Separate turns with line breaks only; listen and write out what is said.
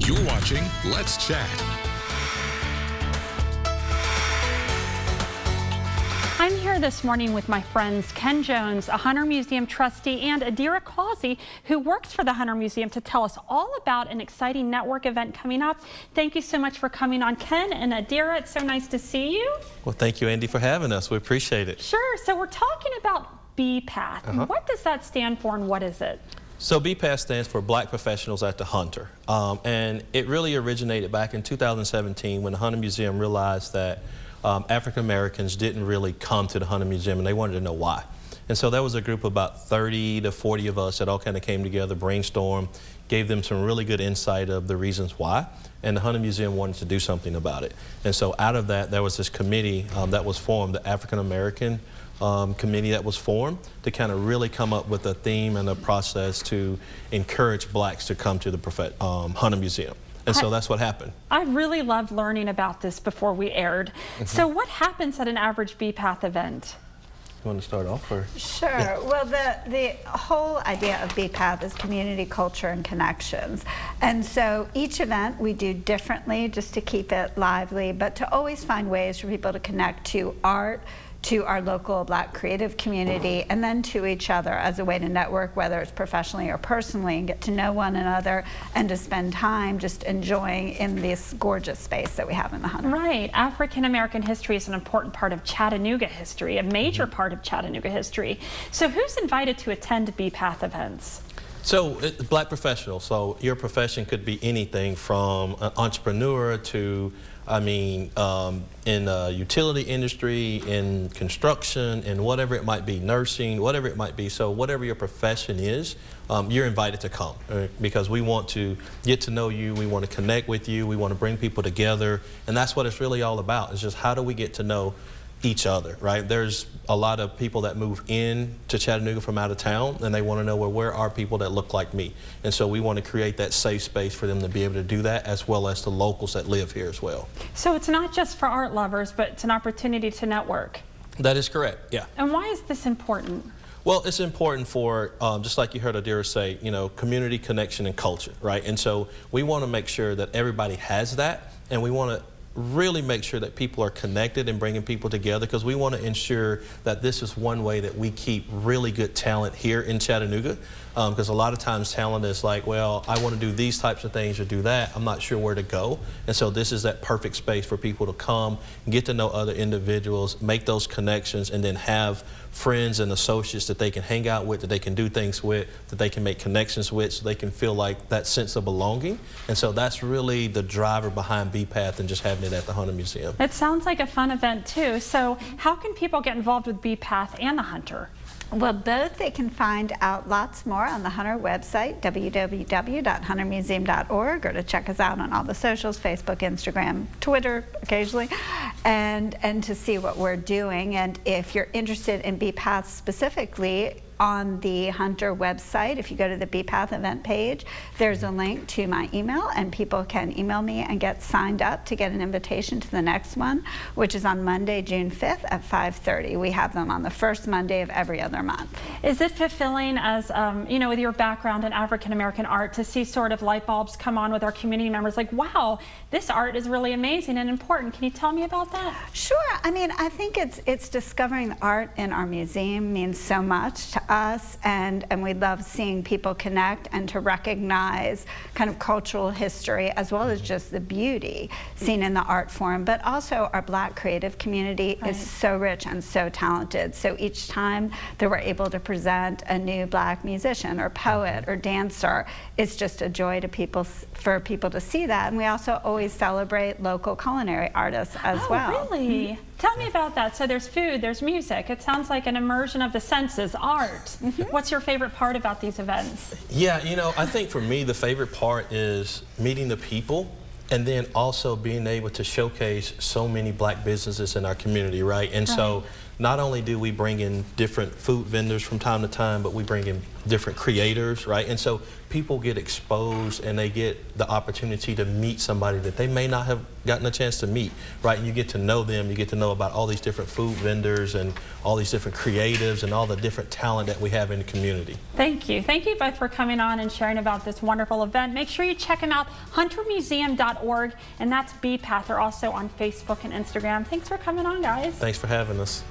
You're watching Let's Chat.
I'm here this morning with my friends Ken Jones, a Hunter Museum trustee, and Adira Causey, who works for the Hunter Museum, to tell us all about an exciting network event coming up. Thank you so much for coming on, Ken and Adira. It's so nice to see you.
Well, thank you, Andy, for having us. We appreciate it.
Sure. So we're talking about BPATH. What does that stand for and what is it?
So BPATH stands for Black Professionals at the Hunter. And it really originated back in 2017 when the Hunter Museum realized that African Americans didn't really come to the Hunter Museum, and they wanted to know why. And so there was a group of about 30 to 40 of us that all kind of came together, brainstormed, gave them some really good insight of the reasons why, and the Hunter Museum wanted to do something about it. And so out of that, there was this committee that was formed, the African American committee that was formed to kind of really come up with a theme and a process to encourage blacks to come to the Hunter Museum. And so that's what happened.
I really loved learning about this before we aired. So what happens at an average BPATH event?
You want to start off? Or?
Sure. Yeah. Well, the whole idea of BPATH is community, culture, and connections. And so each event we do differently just to keep it lively, but to always find ways for people to connect to art, to our local Black creative community, and then to each other as a way to network, whether it's professionally or personally, and get to know one another and to spend time just enjoying in this gorgeous space that we have in the Hunter.
Right. African American history is an important part of Chattanooga history, a major part of Chattanooga history. So who's invited to attend BPATH events?
So, Black professionals, so your profession could be anything from an entrepreneur to, in the utility industry, in construction, and whatever it might be, nursing, whatever it might be. So whatever your profession is, you're invited to come because we want to get to know you, we want to connect with you, we want to bring people together, and that's what it's really all about. It's just how do we get to know each other, right? There's a lot of people that move in to Chattanooga from out of town, and they want to know, well, where are people that look like me? And so we want to create that safe space for them to be able to do that, as well as the locals that live here as well.
So it's not just for art lovers, but it's an opportunity to network.
That is correct, yeah.
And why is this important?
Well, it's important for, just like you heard Adira say, you know, community, connection, and culture, right? And so we want to make sure that everybody has that, and we want to really make sure that people are connected and bringing people together, because we want to ensure that this is one way that we keep really good talent here in Chattanooga, because a lot of times talent is like, well, I want to do these types of things or do that, I'm not sure where to go. And so this is that perfect space for people to come, get to know other individuals, make those connections, and then have friends and associates that they can hang out with, that they can do things with, that they can make connections with, so they can feel like that sense of belonging. And so that's really the driver behind BPATH and just having it at the Hunter Museum.
It sounds like a fun event too. So how can people get involved with BPATH and the Hunter?
Well, both. They can find out lots more on the Hunter website, www.huntermuseum.org, or to check us out on all the socials, Facebook, Instagram, Twitter occasionally, and to see what we're doing. And if you're interested in BPATH specifically, on the Hunter website, if you go to the BPATH event page, there's a link to my email, and people can email me and get signed up to get an invitation to the next one, which is on Monday, June 5th at 5:30. We have them on the first Monday of every other month.
Is it fulfilling, as you know, with your background in African American art, to see sort of light bulbs come on with our community members, like, wow, this art is really amazing and important? Can you tell me about that?
Sure. I mean, I think it's discovering the art in our museum means so much to us, and we love seeing people connect and to recognize kind of cultural history as well as just the beauty seen in the art form. But also our Black creative community is so rich and so talented. So each time that we're able to present a new Black musician or poet or dancer, it's just a joy to for people to see that. And we also always celebrate local culinary artists as well.
Oh, really? Tell me about that. So there's food, there's music. It sounds like an immersion of the senses, art. What's your favorite part about these events?
Yeah, you know, I think for me the favorite part is meeting the people, and then also being able to showcase so many Black businesses in our community, right? And so not only do we bring in different food vendors from time to time, but we bring in different creators, right? And so people get exposed and they get the opportunity to meet somebody that they may not have gotten a chance to meet, right? And you get to know them, you get to know about all these different food vendors and all these different creatives and all the different talent that we have in the community.
Thank you. Thank you both for coming on and sharing about this wonderful event. Make sure you check them out, huntermuseum.org, and that's BPATH. They're also on Facebook and Instagram. Thanks for coming on, guys.
Thanks for having us.